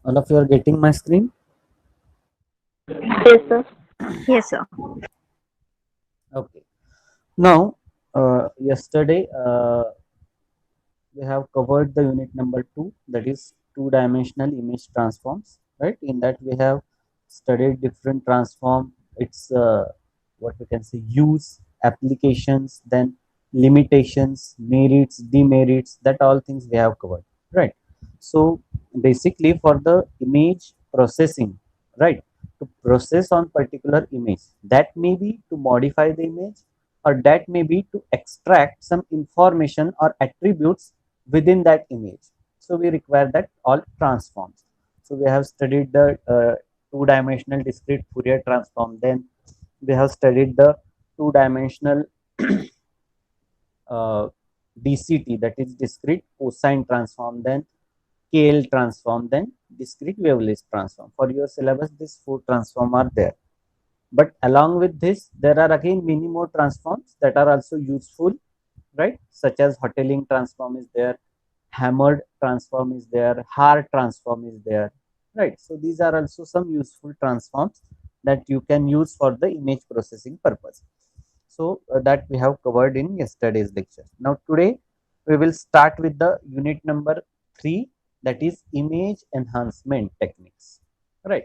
All of you are getting my screen? Yes, sir. Yes, sir. Okay. Now, yesterday we have covered the unit number 2, that is two-dimensional image transforms, right? In that we have studied different transform, its what we can say use, applications, then limitations, merits, demerits, that all things we have covered, right? So basically for the image processing, right, to process on particular image, that may be to modify the image, or that may be to extract some information or attributes within that image. So we require that all transforms. So we have studied the two-dimensional discrete Fourier transform. Then we have studied the two-dimensional uh, DCT, that is discrete cosine transform. Then KL transform. Then discrete wavelength transform. For your syllabus, these four transform are there. But along with this, there are again many more transforms that are also useful, right? Such as Hotelling transform is there, hammered transform is there, Haar transform is there, right? So these are also some useful transforms that you can use for the image processing purpose. So that we have covered in yesterday's lecture. Now today we will start with the unit number 3, that is image enhancement techniques, right?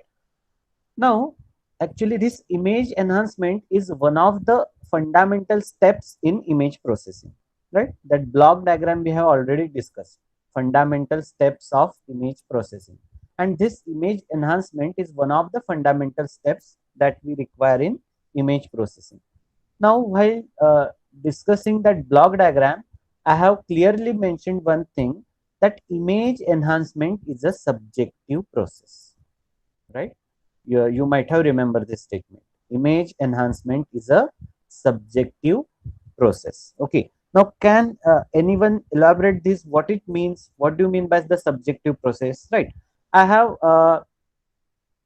Now, actually, this image enhancement is one of the fundamental steps in image processing, right? That block diagram we have already discussed, fundamental steps of image processing. And this image enhancement is one of the fundamental steps that we require in image processing. Now, while discussing that block diagram, I have clearly mentioned one thing, that image enhancement is a subjective process, right? You might have remembered this statement. Image enhancement is a subjective process. Okay. Now, can anyone elaborate this? What it means? What do you mean by the subjective process? Right. I have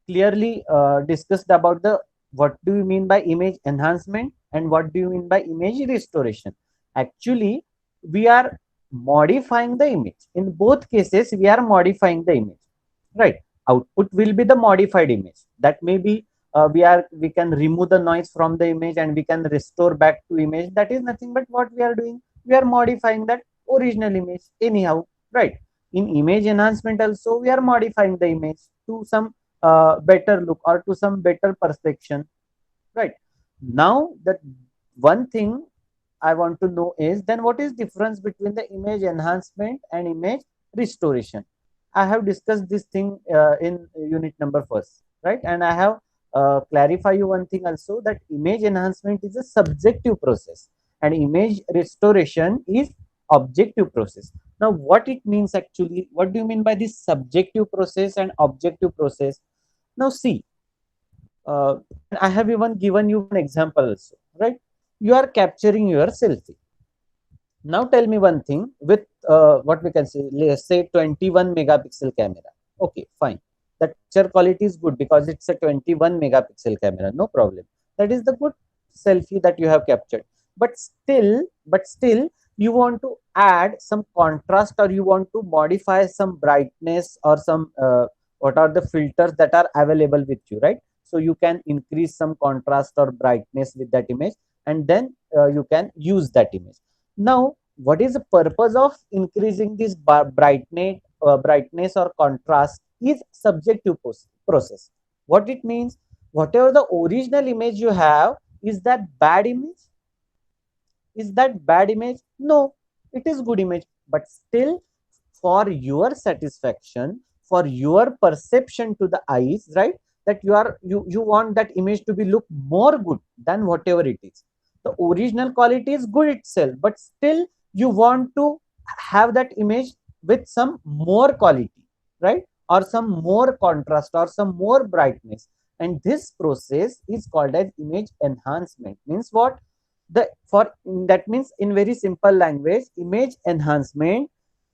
clearly discussed about the what do you mean by image enhancement and what do you mean by image restoration. Actually, we are modifying the image. In both cases, we are modifying the image, right? Output will be the modified image. That may be we can remove the noise from the image and we can restore back to image. That is nothing but what we are doing. We are modifying that original image anyhow, right? In image enhancement also, we are modifying the image to some better look or to some better perception, right? Now that one thing I want to know is, then what is difference between the image enhancement and image restoration? I have discussed this thing in unit number first, right? And I have clarify you one thing also, that image enhancement is a subjective process and image restoration is objective process. Now, what it means actually? What do you mean by this subjective process and objective process? Now, see, I have even given you one example also, right? You are capturing your selfie. Now tell me one thing, with what we can say, let's say 21 megapixel camera. Okay, fine. The picture quality is good because it's a 21 megapixel camera, no problem. That is the good selfie that you have captured. But still, you want to add some contrast, or you want to modify some brightness, or some what are the filters that are available with you, right? So you can increase some contrast or brightness with that image, and then you can use that image. Now, what is the purpose of increasing this brightness or contrast is subjective process. What it means, whatever the original image you have, is that bad image? Is that bad image? No, it is good image. But still, for your satisfaction, for your perception to the eyes, right? That you want that image to be look more good than whatever it is. The original quality is good itself, but still you want to have that image with some more quality, right? Or some more contrast or some more brightness. And this process is called as image enhancement. Means what? The for That means, in very simple language, image enhancement,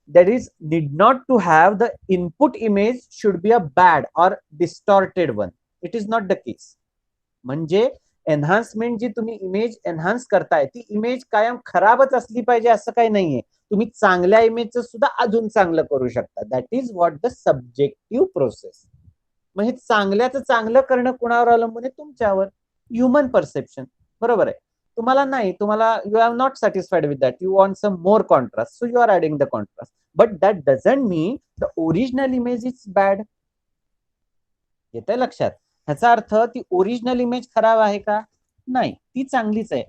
there is need not to have the input image should be a bad or distorted one. It is not the case. म्हणजे enhancement जी तुम्ही image enhance करताय ती image कायम खराबच असली पाहिजे असं काही नाहीये. तुम्ही चांगल्या इमेजचं सुद्धा अजून चांगलं करू शकता. That is what the subjective process. मग हे चांगल्याचं चांगलं करणं कुणावर अवलंबून आहे? तुमच्यावर. Human perception. बरोबर आहे. तुम्हाला नाही, तुम्हाला you are not satisfied with that, you want some more contrast, so you are adding the contrast. But that doesn't mean the original image is bad. येतंय लक्षात? ह्याचा अर्थ ती ओरिजिनल इमेज खराब आहे का? नाही, ती चांगलीच आहे.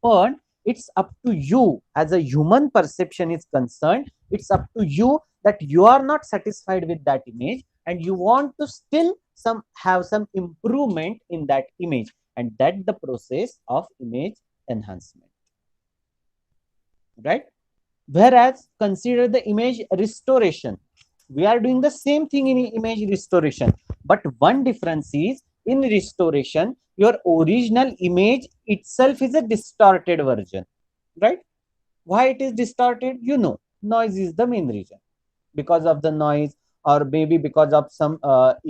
पण it's up to you as a human perception is concern. It's up to you that you are not satisfied with that image and you want to still have some improvement in that image, and that's the process of image enhancement, right? Whereas consider the image restoration. We are doing the same thing in image restoration, but one difference is in restoration your original image itself is a distorted version, right? Why it is distorted? Noise is the main reason. Because of the noise, or maybe because of some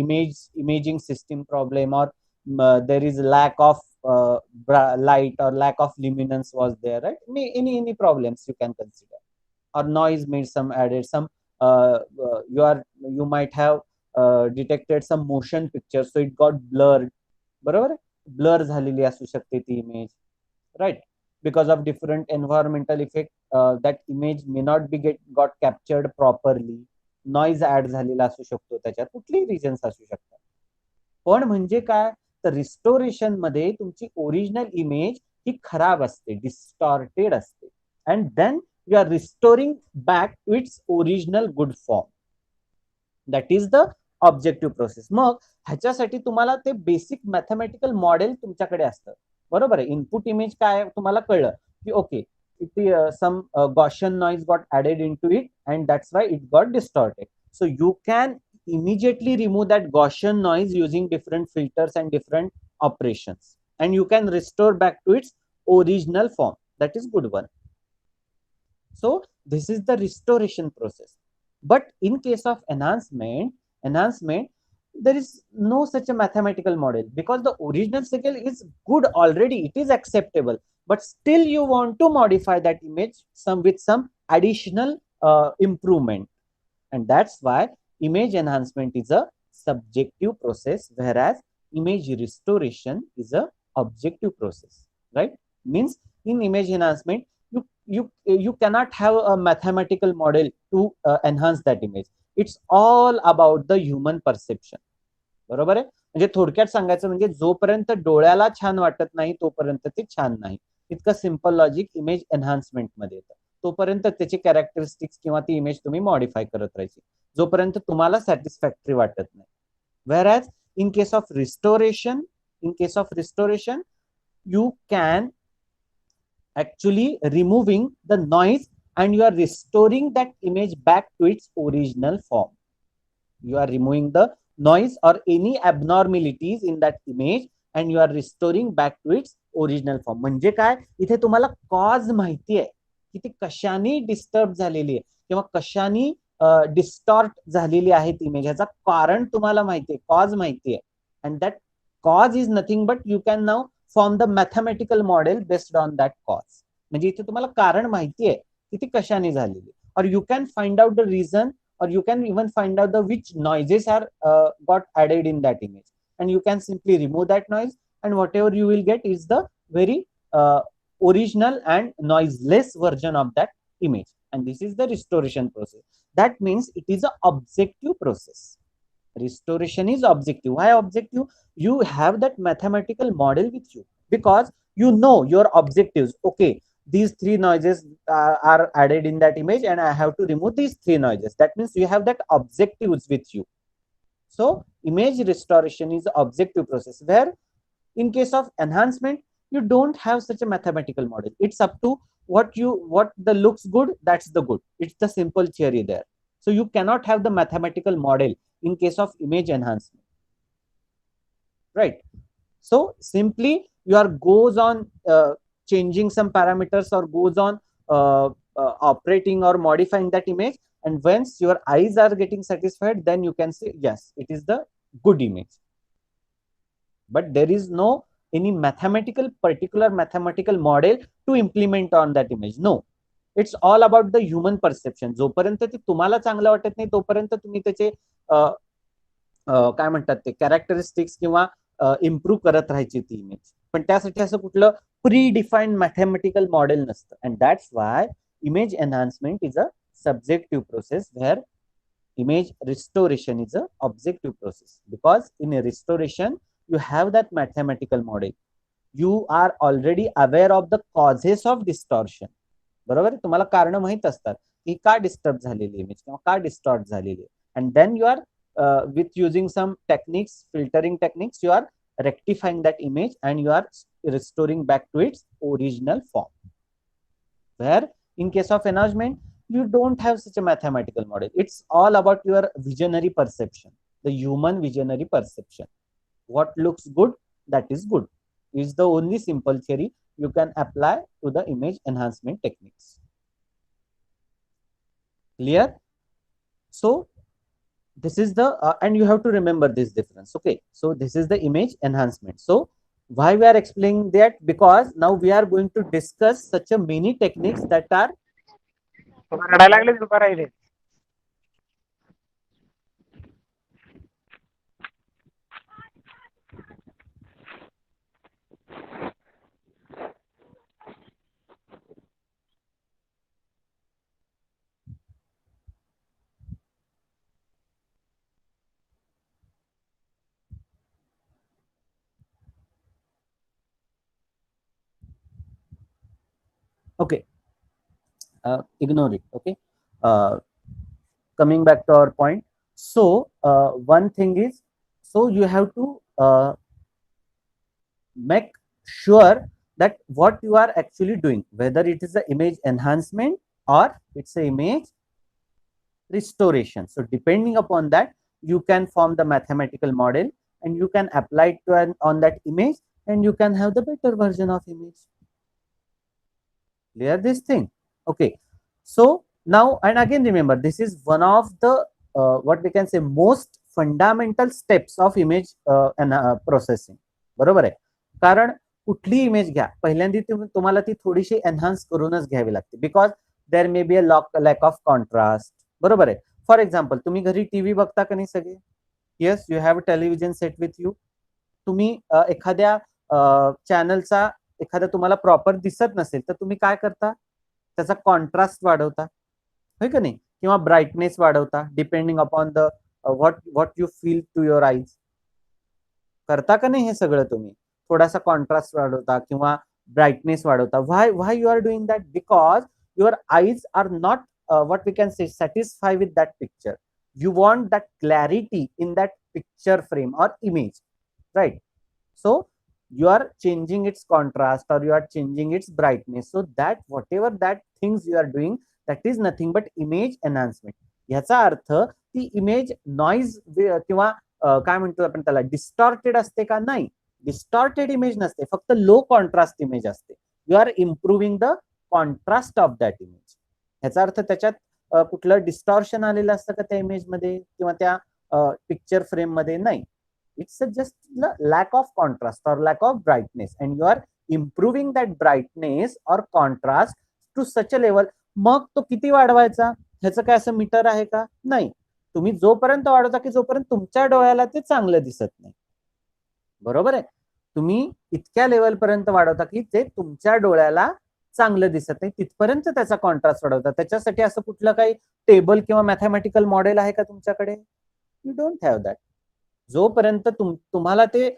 imaging system problem, or there is lack of light, or lack of luminance was there, right? Any problems you can consider, or noise made some added some you might have detected some motion picture, so it got blurred. बरोबर, blur झालेली असू शकते ती image, right? Because of different environmental effect, that image may not be got captured properly. Noise add झालेला असू शकतो, त्याच्यात कुठलीही रिजन्स असू शकतात. पण म्हणजे काय, तर रिस्टोरेशन मध्ये तुमची ओरिजिनल इमेज ही खराब असते, डिस्टॉर्टेड असते, and then you are restoring back to its original good form. That is the objective process. मग ह्याच्यासाठी तुम्हाला ते बेसिक मॅथमॅटिकल मॉडेल तुमच्याकडे असतं. बरोबर आहे. इनपुट इमेज काय तुम्हाला कळलं की okay, some Gaussian noise got added into it, and that's why it got distorted. So you can immediately remove that Gaussian noise using different filters and different operations, and you can restore back to its original form. That is good one. So this is the restoration process. But in case of enhancement, there is no such a mathematical model, because the original signal is good already, it is acceptable, but still you want to modify that image with some additional improvement, and that's why image enhancement is a subjective process, whereas image restoration is a objective process, right? Means in image enhancement you cannot have a mathematical model to enhance that image. It's all about the human perception. बरोबर आहे. म्हणजे थोडक्यात सांगायचं म्हणजे जोपर्यंत डोळ्याला छान वाटत नाही तोपर्यंत ते छान नाही. इतकं सिंपल लॉजिक इमेज एनहान्समेंट मध्ये येतं. तोपर्यंत त्याची कॅरेक्टरिस्टिक्स किंवा ती इमेज तुम्ही मॉडिफाय करत राहायची जोपर्यंत तुम्हाला सॅटिस्फॅक्टरी वाटत नाही. Whereas in case of restoration, you can actually removing the noise and you are restoring that image back to its original form. You are removing the noise or any abnormalities in that image and you are restoring back to its original form. म्हणजे काय, इथे तुम्हाला cause माहिती आहे की ती कशाने disturb झालेली आहे किंवा कशाने डिस्टॉर्ट झालेली आहे ती इमेज. ह्याचा कारण तुम्हाला माहिती आहे, कॉज माहिती आहे, and that cause is nothing but you can now form the mathematical model based on that cause. म्हणजे इथे तुम्हाला कारण माहिती आहे की ती कशाने झालेली, और you can find out the reason, or you can even find out the which noises are got added in that image, and you can simply remove that noise, and whatever you will get is the very original and noiseless version of that image, and this is the restoration process. That means it is an objective process. Restoration is objective. Why objective? You have that mathematical model with you, because you know your objectives. Okay, these three noises are added in that image and I have to remove these three noises. That means you have that objectives with you. So image restoration is the objective process, where in case of enhancement you don't have such a mathematical model. It's up to what the looks good, that's the good. It's the simple theory there. So you cannot have the mathematical model in case of image enhancement, right? So simply you are goes on changing some parameters or goes on operating or modifying that image, and once your eyes are getting satisfied, then you can say yes, it is the good image. But there is no any particular mathematical model to implement on that image. No, it's all about the human perception. जोपर्यंत ते तुम्हाला चांगलं वाटत नाही तोपर्यंत तुम्ही त्याचे काय म्हणतात ते कॅरेक्टरिस्टिक्स किंवा इम्प्रूव्ह करत राहायची ती इमेज. पण त्यासाठी असं कुठलं प्री डिफाईन्ड मॅथेमॅटिकल मॉडेल नसतं. And that's why image enhancement is a subjective process where image restoration is a objective process, because in a restoration you have that mathematical model, you are already aware of the causes of distortion. बरोबर, तुम्हाला कारण माहित असतात की का disturb झालेली image किंवा का डिस्टॉर्ट झालेली. And then you are with using some techniques, filtering techniques, you are rectifying that image and you are restoring back to its original form. Where in case of enhancement you don't have such a mathematical model. It's all about your visionary perception, the human visionary perception. What looks good, that is good, is the only simple theory you can apply to the image enhancement techniques. Clear? So this is the and you have to remember this difference. Okay, so this is the image enhancement. So why we are explaining that? Because now we are going to discuss such a many techniques that are okay. Ignore it. Okay, coming back to our point. So one thing is, so you have to make sure that what you are actually doing, whether it is the image enhancement or it's a image restoration. So depending upon that, you can form the mathematical model and you can apply it to on that image, and you can have the better version of image. Clear this thing? Okay, so now, and again remember, this is one of the what we can say most fundamental steps of image processing. बरोबर आहे. कारण कुठली image घ्या पहिल्यांदा तुम्हाला ती थोडीशी enhance करूनच घ्यावी लागते, because there may be a lakh of contrast. बरोबर आहे. फॉर एक्झाम्पल तुम्ही घरी टीव्ही बघता का नाही सगळे? Yes, you have television set with you. तुम्ही एखाद्या चॅनलचा एखादा तुम्हाला प्रॉपर दिसत नसेल तर तुम्ही काय करता? त्याचा कॉन्ट्रास्ट वाढवता, होय का नाही? किंवा ब्राईटनेस वाढवता, depending upon the what you feel to your eyes. करता का नाही हे सगळं? तुम्ही थोडासा कॉन्ट्रास्ट वाढवता किंवा ब्राईटनेस वाढवता. Why you are doing that? Because your eyes are not what we can say satisfied with that picture. You want that clarity in that picture frame or image, right? So you are changing its contrast or you are changing its brightness, so that whatever that things you are doing, that is nothing but image enhancement. याचा अर्थ ती image noise किंवा काय म्हणतो आपण त्याला, distorted असते का? नाही, डिस्टॉर्टेड इमेज नसते, फक्त लो कॉन्ट्रास्ट इमेज असते. You are improving the contrast of that image. ह्याचा अर्थ त्याच्यात कुठलं डिस्टॉर्शन आलेलं असतं का त्या इमेज मध्ये किंवा त्या पिक्चर फ्रेम मध्ये? नाही. It's just lack of contrast or lack of brightness, and you are improving that brightness or contrast to such a level. मग तो किती वाढवायचा ह्याचं काय असं मीटर आहे का? नाही. तुम्ही जोपर्यंत वाढवता की जोपर्यंत तुमच्या डोळ्याला ते चांगलं दिसत नाही. बरोबर आहे. तुम्ही इतक्या लेवल पर्यंत वाढवता की ते तुमच्या डोळ्याला चांगलं दिसत नाही, तिथपर्यंत त्याचा कॉन्ट्रास्ट वाढवतात. त्याच्यासाठी असं कुठलं काही टेबल किंवा मॅथमॅटिकल मॉडेल आहे का तुमच्याकडे? You don't have that. जोपर्यंत तुम्हाला ते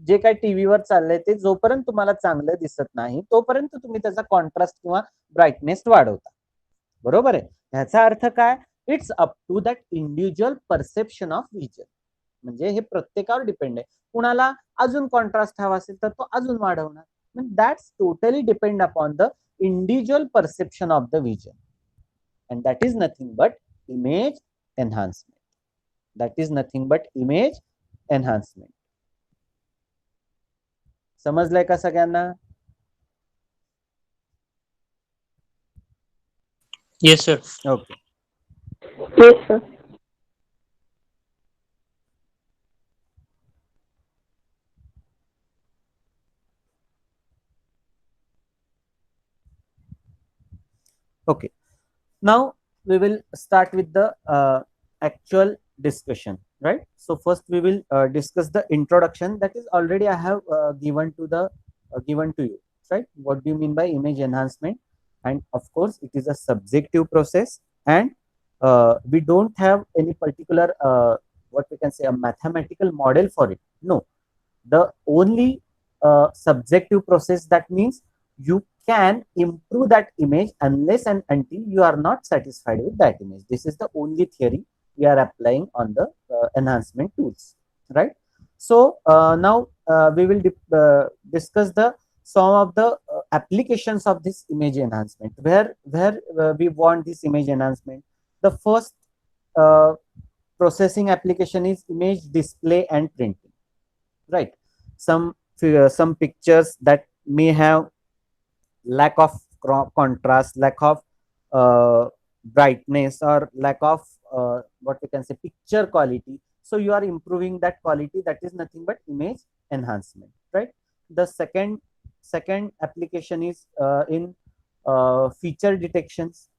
जे काही टीव्हीवर चाललंय ते जोपर्यंत तुम्हाला चांगलं दिसत नाही तोपर्यंत तुम्ही त्याचा कॉन्ट्रास्ट किंवा ब्राईटनेस वाढवता. बरोबर आहे. ह्याचा अर्थ काय? It's up to that individual perception of vision. म्हणजे हे प्रत्येकावर डिपेंड आहे. कुणाला अजून कॉन्ट्रास्ट हवा असेल तर तो अजून वाढवणार. That's totally depend upon the individual perception of the vision, and that is nothing but image enhancement. That is nothing but image enhancement. समजलंय का सगळ्यांना? Yes sir. Okay. Yes, sir. Okay, now we will start with the actual discussion, right? So first we will discuss the introduction that is already I have given to you, right? What do you mean by image enhancement? And of course it is a subjective process, and we don't have any particular what we can say a mathematical model for it. No, the only subjective process, that means you can improve that image unless and until you are not satisfied with that image. This is the only theory we are applying on the enhancement tools, right? So now we will discuss the some of the applications of this image enhancement, where we want this image enhancement. The first uh, processing application is image display and printing, right? Some pictures that may have lack of contrast, lack of brightness, or lack of what we can say picture quality, so you are improving that quality. That is nothing but image enhancement, right? The second application is in feature detections,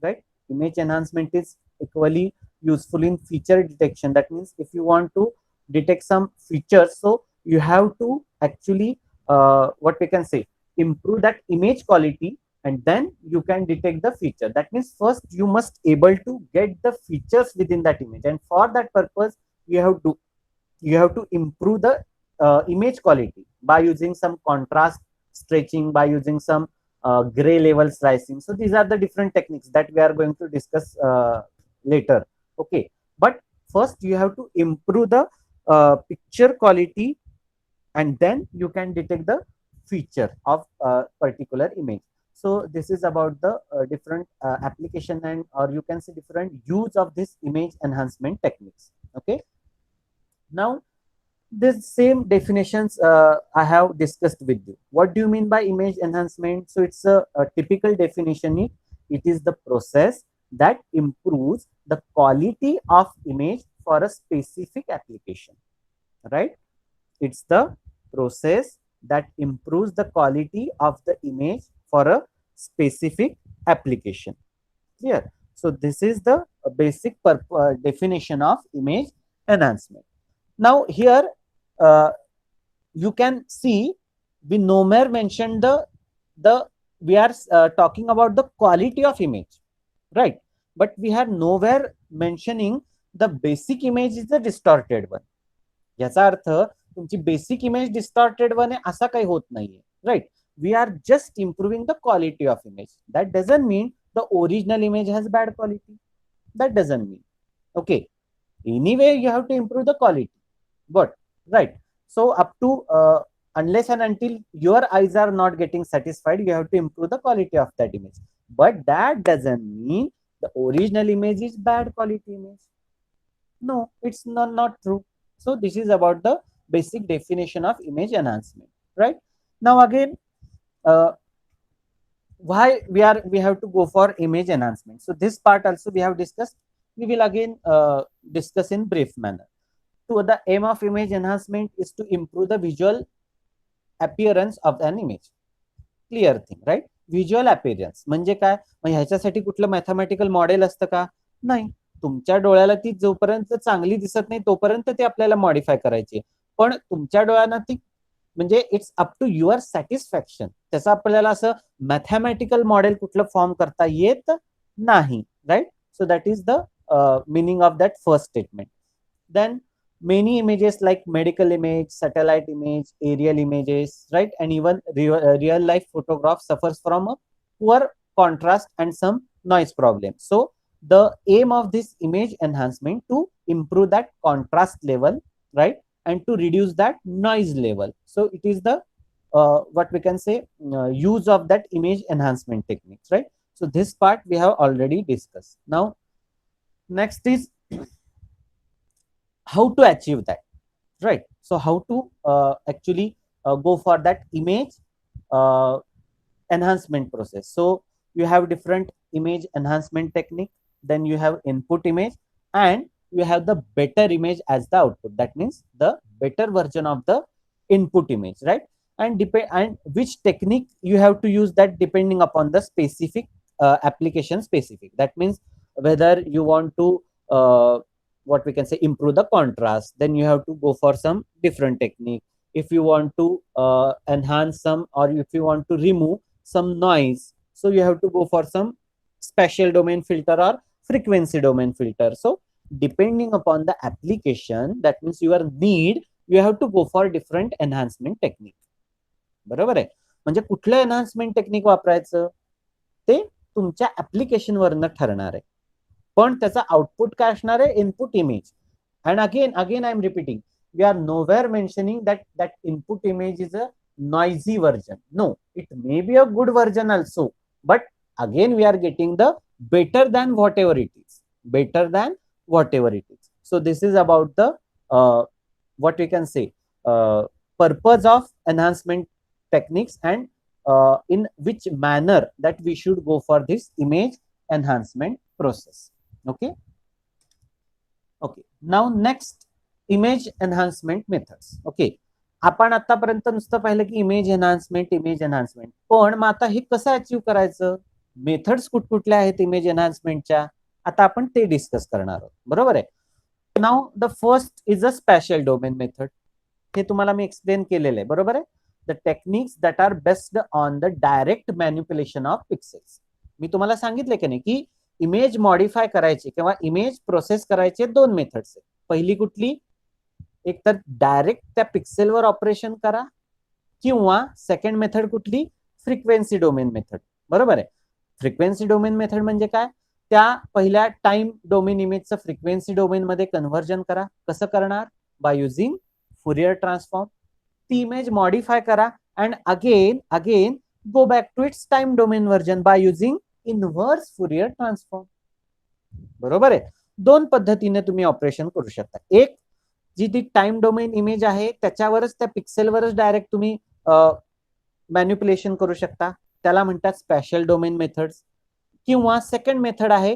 right? Image enhancement is equally useful in feature detection. That means if you want to detect some features, so you have to actually what we can say improve that image quality, and then you can detect the feature. That means first you must able to get the features within that image, and for that purpose you have to improve the image quality by using some contrast stretching, by using some gray level slicing. So these are the different techniques that we are going to discuss later. Okay, but first you have to improve the picture quality, and then you can detect the feature of a particular image. So this is about the different application, and or you can say different use of this image enhancement techniques. Okay, now this same definitions I have discussed with you. What do you mean by image enhancement? So it's a typical definition. It is the process that improves the quality of image for a specific application, right? It's the process that improves the quality of the image for a specific application. Clear? So this is the basic definition of image enhancement. Now here uh, you can see we nowhere mentioned the we are talking about the quality of image, right? But we are nowhere mentioning the basic image is the distorted one. याचा अर्थ तुमची basic image distorted one आहे असा काही होत नाहीये, right? We are just improving the quality of image. That doesn't mean the original image has bad quality. That doesn't mean. Okay, anyway you have to improve the quality, but right. So up to unless and until your eyes are not getting satisfied, you have to improve the quality of that image, but that doesn't mean the original image is bad quality image. No, it's not true. So this is about the basic definition of image enhancement, right? Now again, uh, why we have to go for image enhancement? So this part also we have discussed. We will again discuss in brief manner. So the aim of image enhancement is to improve the visual appearance of an image. Clear thing, right? Visual appearance म्हणजे काय? मग ह्याच्यासाठी कुठलं mathematical model असतं का? नाही. तुमच्या डोळ्याला ती जोपर्यंत चांगली दिसत नाही तोपर्यंत ते आपल्याला मॉडिफाय करायची, पण तुमच्या डोळ्यांना ती म्हणजे it's up to your satisfaction. त्याचं आपल्याला असं मॅथमॅटिकल मॉडेल कुठलं फॉर्म करता येत नाही, right? So that is the meaning of that first statement. Then many images like medical image, satellite image, aerial images, right, and even real life photograph suffers from a poor contrast and some noise problem. So the aim of this image enhancement to improve that contrast level, right, and to reduce that noise level. So it is the what we can say use of that image enhancement techniques, right? So this part we have already discussed. Now next is how to achieve that, right? So how to actually go for that image uh, enhancement process. So you have different image enhancement technique, then you have input image, and you have the better image as the output. That means the better version of the input image, right? And depend and which technique you have to use, that depending upon the specific application specific. That means whether you want to what we can say improve the contrast, then you have to go for some different technique. If you want to enhance some, or if you want to remove some noise, so you have to go for some spatial domain filter or frequency domain filter. So depending upon the application, that means your need, you have to go for different enhancement technique. बरोबर आहे. म्हणजे कुठलं enhancement technique वापरायचं ते तुमच्या application वरनं ठरणार आहे, पण त्याचा आउटपुट काय असणार आहे, input image. And again I am repeating, we are nowhere mentioning that input image is a noisy version. No, it may be a good version also, but again we are getting the better than whatever it is, better than whatever it is. So this is about the what we can say purpose of enhancement techniques, and in which manner that we should go for this image enhancement process. Okay. Now next, image enhancement methods. Okay, आपण आतापर्यंत नुसतं पाहिलं की image enhancement, पण मग आता हे कसं achieve करायचं, methods कुठकुठल्या आहेत इमेज एनहान्समेंटच्या, आता आपण ते डिस्कस करणार आहोत. बरोबर आहे. Now the first is a special domain method. हे तुम्हाला मी एक्सप्लेन केलेलं आहे. बरोबर आहे. The techniques that are based on the direct manipulation of pixels. मी तुम्हाला सांगितले की नाही की इमेज मॉडिफाय करायची किंवा इमेज प्रोसेस करायचे दोन मेथड्स आहेत. पहिली कुठली, एक तर डायरेक्ट त्या पिक्सेलवर ऑपरेशन करा, किंवा सेकंड मेथड कुठली, फ्रिक्वेन्सी डोमेन मेथड. बरोबर आहे. फ्रिक्वेन्सी डोमेन मेथड म्हणजे काय, त्या पहिल्या टाइम डोमेन इमेजचं फ्रिक्वेन्सी डोमेन मध्ये कन्व्हर्जन करा. कसं करणार, बाय युझिंग फुरियर ट्रान्सफॉर्म. ती इमेज मॉडिफाय करा and again go back to its time domain version by using inverse Fourier transform. बरोबर आहे. दोन पद्धतीने तुम्ही ऑपरेशन करू शकता. एक, जी ती टाइम डोमेन इमेज आहे त्याच्यावरच, त्या पिक्सेलवरच डायरेक्ट तुम्ही मॅन्युप्युलेशन करू शकता, त्याला म्हणतात स्पेशल डोमेन मेथड्स. किंवा सेकंड मेथड आहे,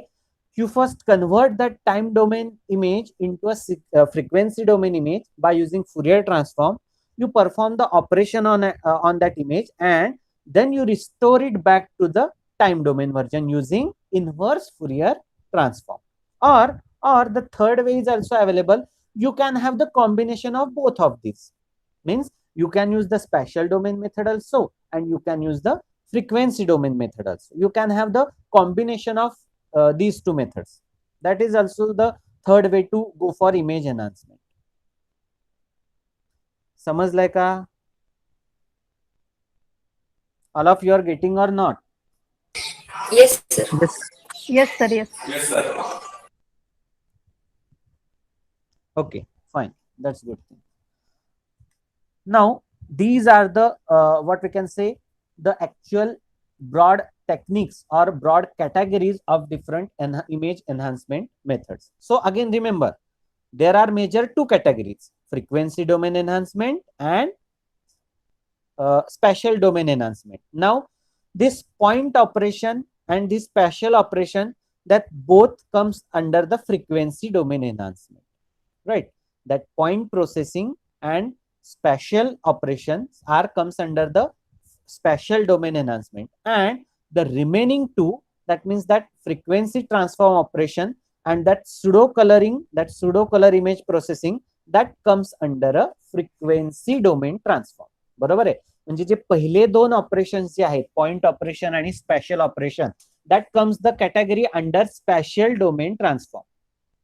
you first convert that time domain image into a frequency domain image by using Fourier transform. You perform the operation on that image, and then you restore it back to the time domain version using inverse Fourier transform. Or the third way is also available. You can have the combination of both of these. Means you can use the spatial domain method also, and you can use the frequency domain method also. You can have the combination of these two methods. That is also the third way to go for image enhancement. समजलंय का? All of you are getting or not? Yes, sir. Yes, sir. Yes. Yes, sir. Okay, fine. That's good thing. Now, these are the what we can say, the actual broad techniques or broad categories of different image enhancement methods. So again, remember, there are major two categories: frequency domain enhancement and spatial domain enhancement. Now, this point operation and this spatial operation, that both comes under the frequency domain enhancement, right? That point processing and spatial operations comes under the spatial domain enhancement, and the remaining two, that means that frequency transform operation and that pseudo color image processing, that comes under a frequency domain transform. बरोबर आहे. म्हणजे जे पहिले दोन operations जे आहेत, point operation आणि spatial operation, that comes the category under spatial domain transform.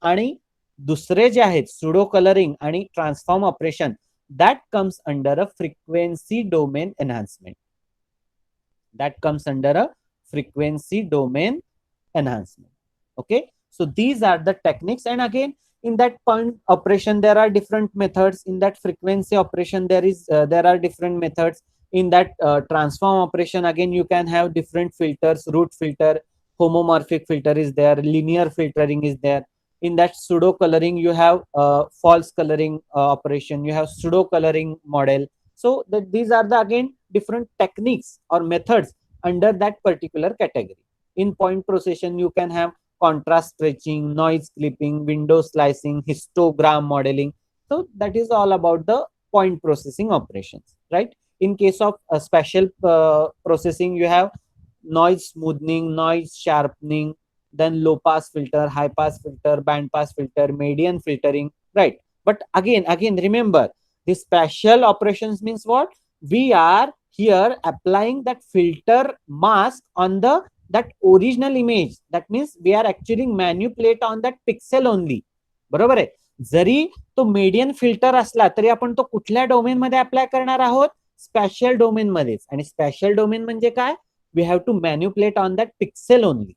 आणि दुसरे जे आहेत सुडो कलरिंग आणि transform operation, that comes under a frequency domain enhancement. That comes under a frequency domain enhancement. Okay, so these are the techniques. And again, in that point operation there are different methods. In that frequency operation there are different methods. In that transform operation, again you can have different filters. Root filter, homomorphic filter is there, linear filtering is there. In that pseudo coloring, you have false coloring operation, you have pseudo coloring model. So these are the again different techniques or methods under that particular category. In point procession, you can have contrast stretching, noise clipping, window slicing, histogram modeling. So that is all about the point processing operations, right? In case of spatial processing, you have noise smoothing, noise sharpening, then low pass filter, high pass filter, band pass filter, median filtering, right? But again, remember, the special operations means what? We are here applying that filter mask on the that original image. That means we are actually manipulate on that pixel only. बरोबर आहे. जरी तो median filter असला तरी आपण तो कुठल्या domain मध्ये apply करणार आहोत? स्पॅशियल डोमेन मध्येच. आणि स्पॅशियल डोमेन म्हणजे काय? We have to manipulate on that pixel only.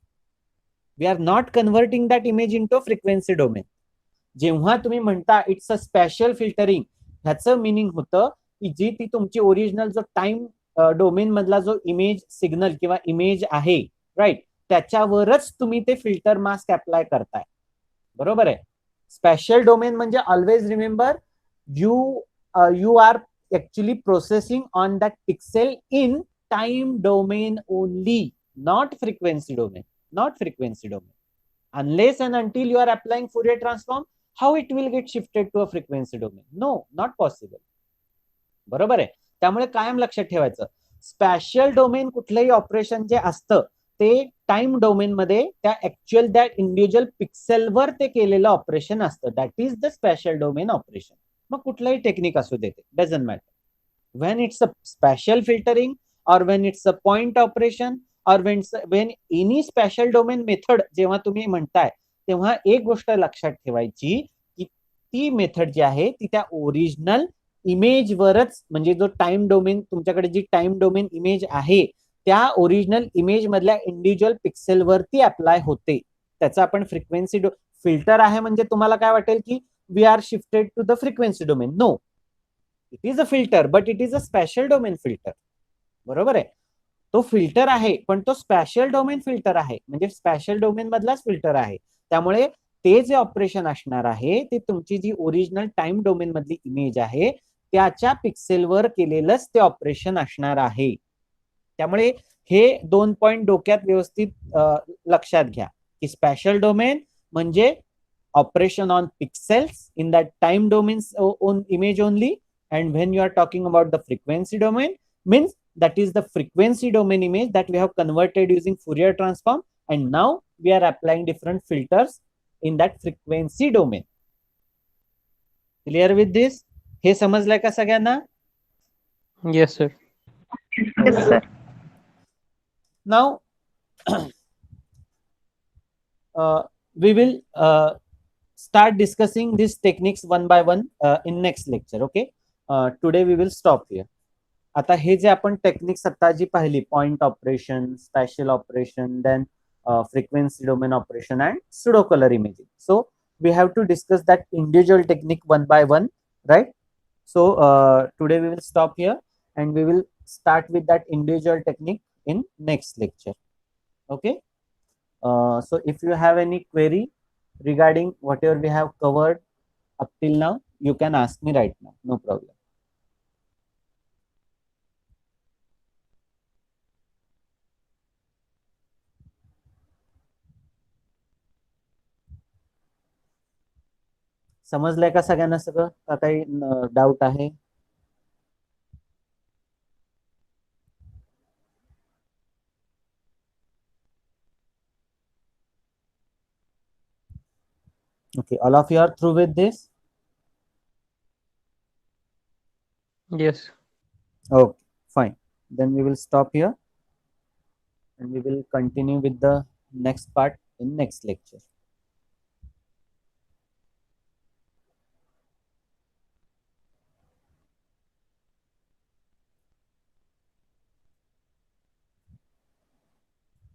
We are not converting that image into frequency domain. जेव्हा तुम्ही म्हणता इट्स अ स्पेशल फिल्टरिंग, ह्याचं मिनिंग होतं की जी ती तुमची ओरिजिनल जो टाइम डोमेन मधला जो इमेज सिग्नल किंवा इमेज आहे, राईट, त्याच्यावरच तुम्ही ते फिल्टर मास्क अप्लाय करताय. बरोबर आहे. स्पेशल डोमेन म्हणजे always remember, you are actually processing on that pixel in time domain only, not frequency domain, unless and until you are applying Fourier transform, how it will get shifted to a frequency domain? No, not possible. बरोबर आहे. त्यामुळे कायम लक्षात ठेवायचं, स्पॅशियल domain कुठलंही operation जे असतं ते time domain मध्ये त्या ऍक्च्युअल त्या इंडिव्हिज्युअल पिक्सेलवर ते केलेलं ऑपरेशन असतं. That is the special domain operation. मग कुठलंही टेक्निक असू देते, doesn't matter. when it's a special filtering or when it's a point operation or when any special domain method जेव्हा तुम्ही म्हणताय तेव्हा एक गोष्ट लक्षात ठेवायची की ती मेथड जी आहे ती त्या ओरिजिनल इमेज वरच, म्हणजे जो टाइम डोमेन तुमच्याकडे जी टाइम डोमेन इमेज आहे त्या ओरिजिनल इमेज मधल्या इंडिव्हिज्युअल पिक्सेल वरती अप्लाय होते. त्याचा आपण फ्रिक्वेन्सी फिल्टर आहे म्हणजे तुम्हाला काय वाटेल की we are shifted to the frequency domain. No, it is a filter but it is a special domain filter. बरोबर आहे. तो फिल्टर आहे पण तो स्पेशल डोमेन फिल्टर आहे, म्हणजे स्पेशल डोमेन मधलाच फिल्टर आहे. त्यामुळे ते जे ऑपरेशन असणार आहे ते तुमची जी ओरिजिनल टाइम डोमेन मधली इमेज आहे त्याच्या पिक्सेलवर केलेलंच ते ऑपरेशन असणार आहे. त्यामुळे हे 2 पॉइंट डोक्यात व्यवस्थित लक्षात घ्या की स्पेशल डोमेन म्हणजे operation on pixels in that time domains own image only. And when you are talking about the frequency domain, means that is the frequency domain image that we have converted using Fourier transform, and now we are applying different filters in that frequency domain. Clear with this? हे समजलंय का सगळ्यांना? Yes, sir. Yes, sir. Now we will start discussing these techniques one by one in next lecture. Okay. Today we will stop here. आता हे जे आपण techniques आता जी पाहिली, point operation, special operation, then frequency domain operation and pseudo colour imaging. So we have to discuss that individual technique one by one, right? So today we will stop here and we will start with that individual technique in next lecture. Okay. So if you have any query regarding whatever we have covered up till now, you can ask me right now, no problem. समजलंय का सगळ्यांना सगळं? का काही doubt आहे? Okay, all of you are through with this? Yes. Okay, fine. Then we will stop here and we will continue with the next part in next lecture.